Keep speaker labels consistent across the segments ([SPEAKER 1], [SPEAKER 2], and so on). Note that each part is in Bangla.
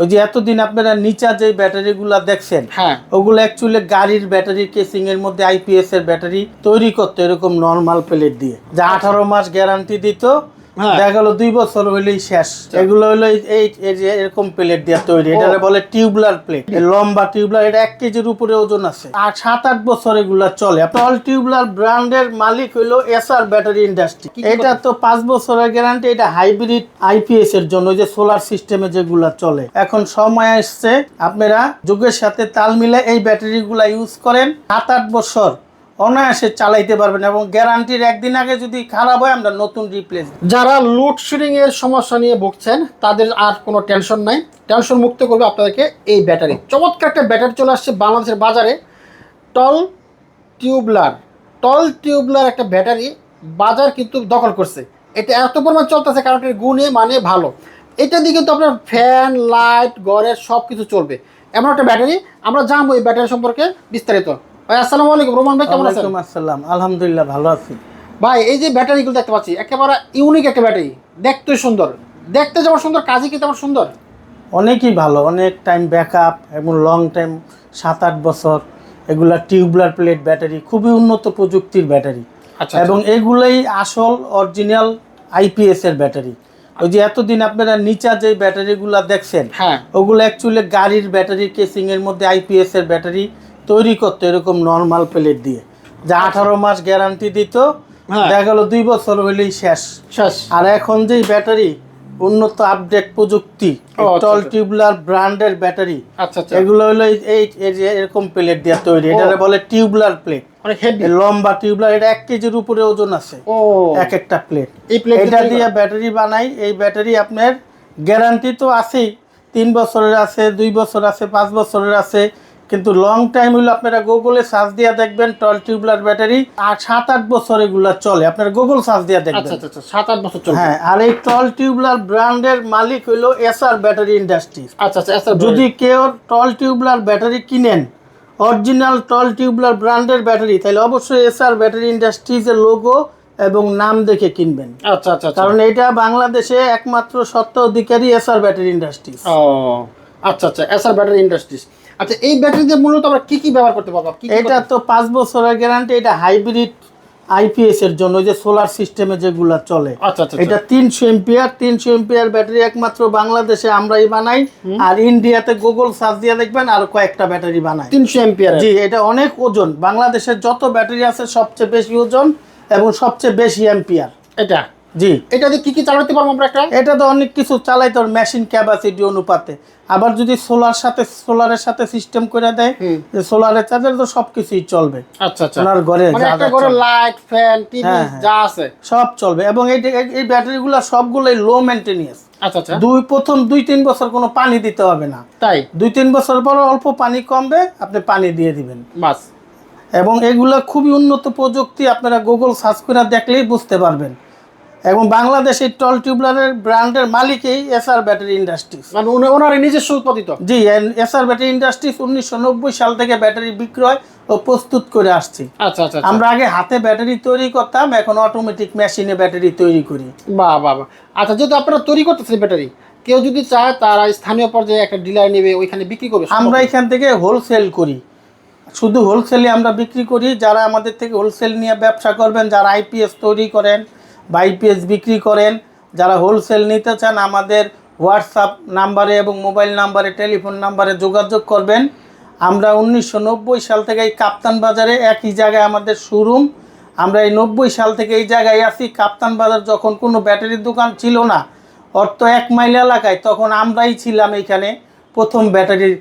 [SPEAKER 1] ওই যে এতদিন আপনারা নিচা যে ব্যাটারিগুলা দেখছেন,
[SPEAKER 2] হ্যাঁ,
[SPEAKER 1] ওগুলো অ্যাকচুয়ালি গাড়ির ব্যাটারি কেসিং এর মধ্যে আইপিএস এর ব্যাটারি তৈরি করতে এরকম নরমাল প্লেট দিয়ে, যা 18 মাস গ্যারান্টি দিত, দেখা গেল 2 বছর হইলেই শেষ। এগুলো হলো এই যে এরকম প্লেট দিয়ে তৈরি, এটা বলে টিউবুলার প্লেট, লম্বা টিউবুলার, এটা 1 কেজির উপরে ওজন আছে, আর 7-8 বছর এগুলা চলে। টল টিউবুলার ব্র্যান্ডের মালিক হইলো এসআর ব্যাটারি ইন্ডাস্ট্রি। এটা তো 5 বছরের গ্যারান্টি, এটা হাইব্রিড আইপিএস এর জন্য, যে সোলার সিস্টেমে যেগুলা চলে। এখন সময় আসছে আপনারা যুগের সাথে তাল মিলে এই ব্যাটারিগুলা ইউজ করেন, 7-8 বছর অনায়াসে চালাইতে পারবেন, এবং গ্যারান্টির একদিন আগে যদি খারাপ হয় আমরা নতুন রিপ্লেস।
[SPEAKER 2] যারা লোডশেডিং এর সমস্যা নিয়ে ভুগছেন তাদের আর কোনো টেনশন নাই, টেনশন মুক্ত করবে আপনাদেরকে এই ব্যাটারি। চমৎকার একটা ব্যাটারি চলে আসছে বাংলাদেশের বাজারে, টল টিউবুলার একটা ব্যাটারি বাজার কিন্তু দখল করছে। এটা এত পরিমাণ চলতেছে কারণ এর গুণে মানে ভালো। এটা দিয়ে কিন্তু আপনার ফ্যান, লাইট, ঘরের সব কিছু চলবে, এমন একটা ব্যাটারি। আমরা জানবো এই ব্যাটারি সম্পর্কে বিস্তারিত। ভাই আসসালামু আলাইকুম, রোমান ভাই কেমন আছেন?
[SPEAKER 1] আসসালাম, আলহামদুলিল্লাহ ভালো আছি
[SPEAKER 2] ভাই। এই যে ব্যাটারিগুলো দেখতে পাচ্ছি একেবারে ইউনিক একটা ব্যাটারি, দেখতে সুন্দর, দেখতে যেমন সুন্দর কাজে কি তেমন সুন্দর।
[SPEAKER 1] অনেকই ভালো, অনেক টাইম ব্যাকআপ এবং লং টাইম, 7-8 বছর। এগুলা টিউবুলার প্লেট ব্যাটারি, খুবই উন্নত প্রযুক্তির ব্যাটারি।
[SPEAKER 2] আচ্ছা,
[SPEAKER 1] এবং এগুলাই আসল অরিজিনাল আইপিএস এর ব্যাটারি। ওই যে এতদিন আপনারা নিচা যে ব্যাটারিগুলা দেখছেন,
[SPEAKER 2] হ্যাঁ,
[SPEAKER 1] ওগুলো অ্যাকচুয়ালি গাড়ির ব্যাটারি কেসিং এর মধ্যে আইপিএস এর ব্যাটারি তৈরি করতে এরকম নরমাল প্লেট দিয়ে, যা 18 মাস গ্যারান্টি দিত, দেখা গেল 2 বছর হইলেই শেষ। আর এখন যে ব্যাটারি উন্নত আপডেট প্রযুক্তি, টল টিউবুলার ব্র্যান্ডের ব্যাটারি, এগুলো হলো এই যে এরকম প্লেট দিয়ে তৈরি, এটা বলে টিউবুলার প্লেট, লম্বা টিউবুলার, এটা 1 কেজির উপরে ওজন আছে এক একটা প্লেট। এটা দিয়ে ব্যাটারি বানাই। এই ব্যাটারি আপনার গ্যারান্টি তো আছেই, 3 বছরের আছে, 2 বছর আছে, 5 বছরের আছে, কিন্তু লং টাইম হইলো আপনারা গুগলে সার্চ দিয়ে দেখবেন টল টিউবুলার ব্যাটারি, আর 7-8 বছর এগুলা চলে, আপনার গুগল সার্চ দিয়ে দেখবেন।
[SPEAKER 2] 7-8 বছর চলে।
[SPEAKER 1] হ্যাঁ, আর এই টল টিউবুলার ব্র্যান্ডের মালিক হইলো এসআর ব্যাটারি ইন্ডাস্ট্রি। যদি কেউ টল টিউবুলার ব্যাটারি কিনেন, অরিজিনাল টল টিউবুলার ব্র্যান্ডের ব্যাটারি, তাহলে অবশ্যই এসআর ব্যাটারি ইন্ডাস্ট্রিজের লোগো এবং নাম দেখে কিনবেন। কারণ এটা বাংলাদেশে একমাত্র সত্ত্ব অধিকারী SR battery industries.
[SPEAKER 2] SR battery industries. আচ্ছা, এই ব্যাটারি দিয়ে মূলত আমরা কি কি ব্যবহার করতে পারবো?
[SPEAKER 1] এটা তো 5 বছরের গ্যারান্টি, এটা হাইব্রিড আইপিএস এর জন্য, যে সোলার সিস্টেমে যেগুলা চলে। এটা 300 এম্পিয়ার ব্যাটারি একমাত্র বাংলাদেশে আমরাই বানাই, আর ইন্ডিয়াতে গুগল সার্চ দিয়ে দেখবেন আর কয়েকটা ব্যাটারি বানায়
[SPEAKER 2] 300 এম্পিয়ার।
[SPEAKER 1] জি, এটা অনেক ওজন, বাংলাদেশের যত ব্যাটারি আছে সবচেয়ে বেশি ওজন এবং সবচেয়ে বেশি এম্পিয়ার এটা। জি,
[SPEAKER 2] এটা দিয়ে কি কি চালাতে পারবো আমরা?
[SPEAKER 1] এটা তো অনেক কিছু চালাইতে হবে মেশিন ক্যাপাসিটি অনুপাতে। আবার যদি সোলারের সাথে সিস্টেম করে দেয়, যে সোলারের চার্জার, তো সবকিছুই চলবে। ওনার ঘরে
[SPEAKER 2] লাইট, ফ্যান, টিভি যা আছে
[SPEAKER 1] সব চলবে। এবং এই ব্যাটারিগুলো সবগুলোই লো মেইনটেনেন্স। প্রথম 2-3 বছর কোনো পানি দিতে হবে না, তাই 2-3 বছর পর অল্প পানি কমবে, আপনি পানি দিয়ে দিবেন বাস। এবং এগুলা খুবই উন্নত প্রযুক্তি, আপনারা গুগল সার্চ করে দেখলেই বুঝতে পারবেন। এবং বাংলাদেশের টল টিউবুলারের ব্র্যান্ডের মালিকই এসআর ব্যাটারি ইন্ডাস্ট্রিজ,
[SPEAKER 2] মানে ওনার নিজস্ব উৎপাদিত।
[SPEAKER 1] জি, এসআর ব্যাটারি ইন্ডাস্ট্রিজ 1990 সাল থেকে ব্যাটারি বিক্রয় ও প্রস্তুত করে আসছি। আমরা আগে হাতে ব্যাটারি তৈরি করতাম, এখন অটোমেটিক মেশিনে ব্যাটারি তৈরি করি।
[SPEAKER 2] বাহ। আচ্ছা, যেহেতু আপনারা তৈরি করতেছেন ব্যাটারি, কেউ যদি চায় তারা স্থানীয় পর্যায়ে একটা ডিলার নেবে, ওইখানে বিক্রি করবে।
[SPEAKER 1] আমরা এখান থেকে হোলসেল করি, শুধু হোলসেলে আমরা বিক্রি করি। যারা আমাদের থেকে হোলসেল নিয়ে ব্যবসা করবেন, যারা আইপিএস তৈরি করেন বা আইপিএস বিক্রি করেন, যারা হোলসেল নিতে চান, আমাদের হোয়াটসঅ্যাপ নাম্বারে এবং মোবাইল নাম্বারে, টেলিফোন নাম্বারে যোগাযোগ করবেন। আমরা 1990 সাল থেকে এই কাপ্তান বাজারে একই জায়গায় আমাদের শোরুম। আমরা এই 90 সাল থেকে এই জায়গায় আছি। কাপ্তান বাজার যখন কোনো ব্যাটারির দোকান ছিল না, অর্থ 1 মাইল এলাকায়, তখন আমরাই ছিলাম এখানে প্রথম ব্যাটারির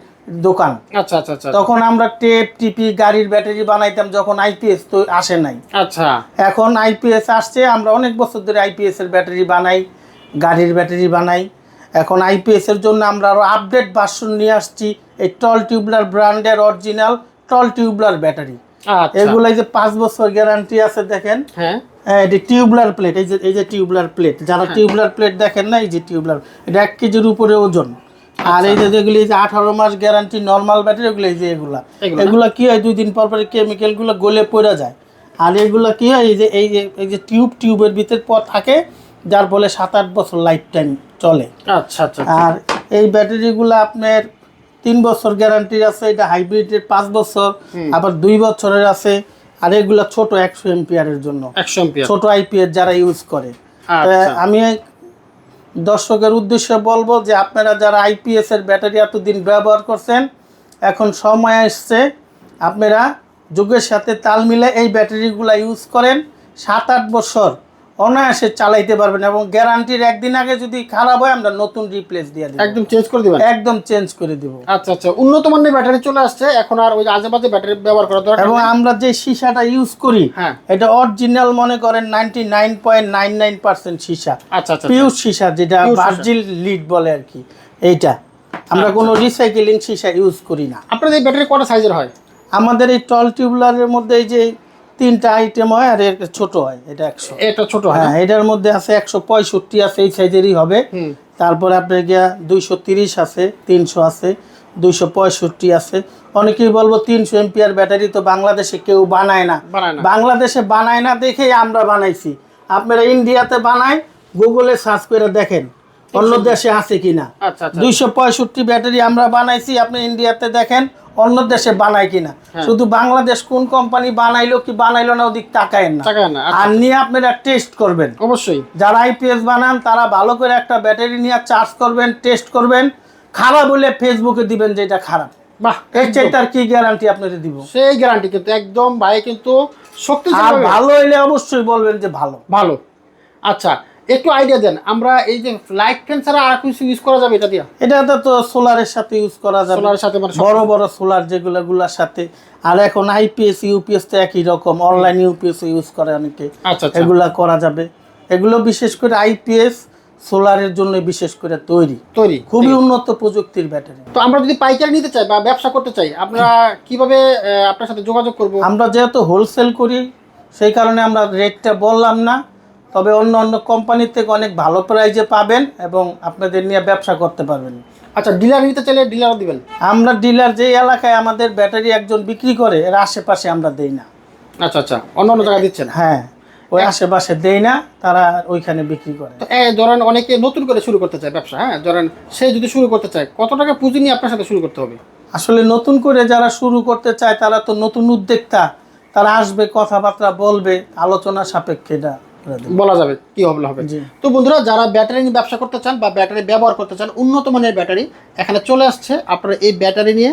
[SPEAKER 1] দোকান। তখন আমরা টেপ টিপি গাড়ির ব্যাটারি বানাইতাম, যখন আইপিএস তো আসে নাই। এখন আইপিএস আসছে, আমরা অনেক বছর ধরে আইপিএস এর ব্যাটারি বানাই, গাড়ির ব্যাটারি বানাই। এখন আইপিএস এর জন্য আমরা আরো আপডেট ভার্সন নিয়ে আসছি, এই টল টিউবুলার ব্র্যান্ডের অরিজিনাল টল টিউবুলার ব্যাটারি। এগুলাই যে 5 বছর গ্যারান্টি আছে, দেখেন। এটি টিউবুলার প্লেট, এই যে টিউবুলার প্লেট, যারা টিউবুলার প্লেট দেখেন না, এই যে টিউবুলার, এটা 1 কেজির উপরে ওজন। আর এই যে যেগুলি 18 মাস গ্যারান্টি নর্মাল ব্যাটারি, ওগুলো এই যে এগুলা কি হয়, 2 দিন পর পরে কেমিক্যালগুলো গলে পড়ে যায়। আর এগুলো কি হয়, এই যে টিউবের ভিতর পর থাকে, যার ফলে 7-8 বছর লাইফ টাইম চলে। আর এই ব্যাটারিগুলো আপনার 3 বছর গ্যারান্টি আছে, এটা হাইব্রিডের 5 বছর, আবার 2 বছরের আছে। আর এগুলা ছোট 100 এম্পিয়ারের জন্য,
[SPEAKER 2] 100 এম্পিয়ার
[SPEAKER 1] ছোট আইপিএস যারা ইউজ করে। আমি দর্শকের উদ্দেশ্যে বলবো যে আপনারা যারা আইপিএস এর ব্যাটারি এতদিন ব্যবহার করছেন, এখন সময় আসছে আপনারা যুগের সাথে তাল মিলে এই ব্যাটারিগুলো ইউজ করেন। 7-8 বছর অনায়াসে চালাইতে পারবেন, এবং গ্যারান্টির একদিন আগে যদি খারাপ হয় আমরা নতুন রিপ্লেস দিয়ে দেব,
[SPEAKER 2] একদম চেঞ্জ করে দিবেন।
[SPEAKER 1] একদম চেঞ্জ করে দিব।
[SPEAKER 2] আচ্ছা আচ্ছা, উন্নত মানের ব্যাটারি চলে আসছে, এখন আর ওই আজেবাজে ব্যাটারি ব্যবহার করার দরকার
[SPEAKER 1] এবং
[SPEAKER 2] নেই।
[SPEAKER 1] আমরা যে সীসাটা ইউজ করি
[SPEAKER 2] হ্যাঁ,
[SPEAKER 1] এটা অরিজিনাল মনে করেন 99.99% সীসা,
[SPEAKER 2] আচ্ছা আচ্ছা,
[SPEAKER 1] পিওর সীসা, যেটা ভার্জিল লিড বলে আর কি। এইটা আমরা কোনো রিসাইকেলিং সীসা ইউজ করি না।
[SPEAKER 2] আপনাদের এই ব্যাটারি কত সাইজের হয়?
[SPEAKER 1] আমাদের এই টল টিউবলারের মধ্যে এই যে 3টা আইটেম হয়, আর এর ছোট হয়, এটা 100।
[SPEAKER 2] এটা ছোট হয়?
[SPEAKER 1] হ্যাঁ, এটার মধ্যে আছে 165 আছে, এই সাইজেরই হবে। তারপরে আপনার গিয়া 230 আছে, 300 আছে, 265 আছে। অনেকেই বলবো 300 এম্পিয়ার ব্যাটারি তো বাংলাদেশে কেউ বানায় না। বাংলাদেশে বানায় না দেখেই আমরা বানাইছি। আপনারা ইন্ডিয়াতে বানায়, গুগলে সার্চ করে দেখেন অন্য দেশে আছে কিনা। 265 ব্যাটারি আমরা বানাইছি, আপনি ইন্ডিয়াতে দেখেন অন্য দেশে বানায় কিনা। শুধু বাংলাদেশ কোন কোম্পানি বানাইলো কি বানাইলো না ওদিক তাকায়েন না, আর নিয়ে আপনারা টেস্ট করবেন।
[SPEAKER 2] অবশ্যই
[SPEAKER 1] যারা আইপিএস বানান তারা ভালো করে একটা ব্যাটারি নিয়ে চার্জ করবেন, টেস্ট করবেন। খারাপ হলে ফেসবুকে দিবেন যে এটা খারাপ।
[SPEAKER 2] বাহ,
[SPEAKER 1] এর চাইতে কি গ্যারান্টি আপনাদের দিব?
[SPEAKER 2] সেই গ্যারান্টি কিন্তু একদম ভাই, কিন্তু শক্তিশালী।
[SPEAKER 1] আর ভালো হইলে অবশ্যই বলবেন যে ভালো
[SPEAKER 2] ভালো। আচ্ছা, একটু আইডিয়া দেন, আমরা এই যে লাইট ফ্যান ছাড়া আর কিছু ইউজ করা যাবে এটা দিয়ে?
[SPEAKER 1] এটা তো সোলারের সাথে ইউজ করা যাবে,
[SPEAKER 2] সোলারের সাথে,
[SPEAKER 1] বড় বড় সোলার যেগুলোর সাথে। আর এখন আইপিএস ইউপিএস তো একই রকম, অনলাইন ইউপিএস ইউজ করে অনেকে।
[SPEAKER 2] আচ্ছা,
[SPEAKER 1] এগুলা করা যাবে। এগুলো বিশেষ করে আইপিএস সোলারের জন্য বিশেষ করে তৈরি, খুবই উন্নত প্রযুক্তির ব্যাটারি।
[SPEAKER 2] তো আমরা যদি পাইকারি নিতে চাই বা ব্যবসা করতে চাই, আপনারা কিভাবে আপনার সাথে যোগাযোগ করব?
[SPEAKER 1] আমরা যেহেতু হোলসেল করি সেই কারণে আমরা রেটটা বললাম না, তবে অন্য অন্য কোম্পানির থেকে অনেক ভালো প্রাইজে পাবেন এবং আপনাদের নিয়ে ব্যবসা করতে পারবেন।
[SPEAKER 2] আচ্ছা, ডিলার নিতে চাইলে ডিলারও দিবেন?
[SPEAKER 1] আমরা ডিলার যে এলাকায় আমাদের ব্যাটারি একজন বিক্রি করে এর আশেপাশে আমরা দেই না।
[SPEAKER 2] আচ্ছা আচ্ছা, অন্য অন্য জায়গায় দিচ্ছেন?
[SPEAKER 1] হ্যাঁ, ওই আশেপাশে দেই না, তারা ওইখানে বিক্রি করে।
[SPEAKER 2] তো ধরেন অনেকে নতুন করে শুরু করতে চায় ব্যবসা, হ্যাঁ, ধরেন সে যদি শুরু করতে চায়, কত টাকা পুঁজি নিয়ে আপনার সাথে শুরু করতে হবে?
[SPEAKER 1] আসলে নতুন করে যারা শুরু করতে চায় তারা তো নতুন উদ্যোক্তা, তারা আসবে, কথাবার্তা বলবে, আলোচনা সাপেক্ষে এটা
[SPEAKER 2] বলা যাবে কি হবে হবে। তো বন্ধুরা, যারা ব্যাটারি নিয়ে ব্যবসা করতে চান বা ব্যাটারি ব্যবহার করতে চান, উন্নত মানের ব্যাটারি এখানে চলে আসছে। আপনারা এই ব্যাটারি নিয়ে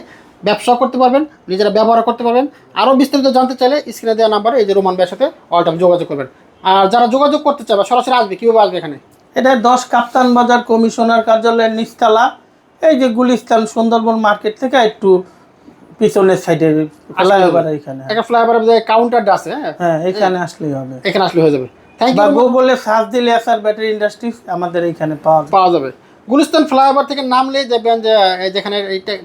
[SPEAKER 2] ব্যবসা করতে পারবেন, নিজেরা ব্যবহার করতে পারবেন। আরও বিস্তারিত জানতে চাইলে স্ক্রিনে দেওয়া নাম্বারে এই যে রোমান ভাইয়ের সাথে অল টাইম যোগাযোগ করবেন। আর যারা যোগাযোগ করতে চায় বা সরাসরি আসবে, কীভাবে আসবে এখানে?
[SPEAKER 1] এটা 10 কাপ্তান বাজার কমিশনার কার্যালয়ের নিচতলা, এই যে গুলিস্তান সুন্দরবন মার্কেট থেকে একটু পিছনের সাইডে ফ্লাইওভার, এখানে
[SPEAKER 2] একটা ফ্লাইওভারের যে কাউন্টারটা আছে,
[SPEAKER 1] হ্যাঁ, এখানে আসলেই হবে।
[SPEAKER 2] এখানে আসলে হয়ে যাবে। থ্যাংক
[SPEAKER 1] বা
[SPEAKER 2] ইউ।
[SPEAKER 1] গুগলে সার্চ দিলে এসআর ব্যাটারি ইন্ডাস্ট্রিজ আমাদের এখানে পাওয়া
[SPEAKER 2] যাবে। গুলিস্তান ফ্লাইওভার থেকে নামলে দেখবেন যে যেখানে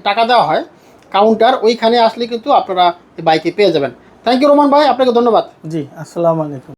[SPEAKER 2] টাকা দেওয়া হয় কাউন্টার, ওইখানে আসলে কিন্তু আপনারা বাইকে পেয়ে যাবেন। থ্যাংক ইউ রোমান ভাই, আপনাকে ধন্যবাদ।
[SPEAKER 1] জি, আসসালামু আলাইকুম।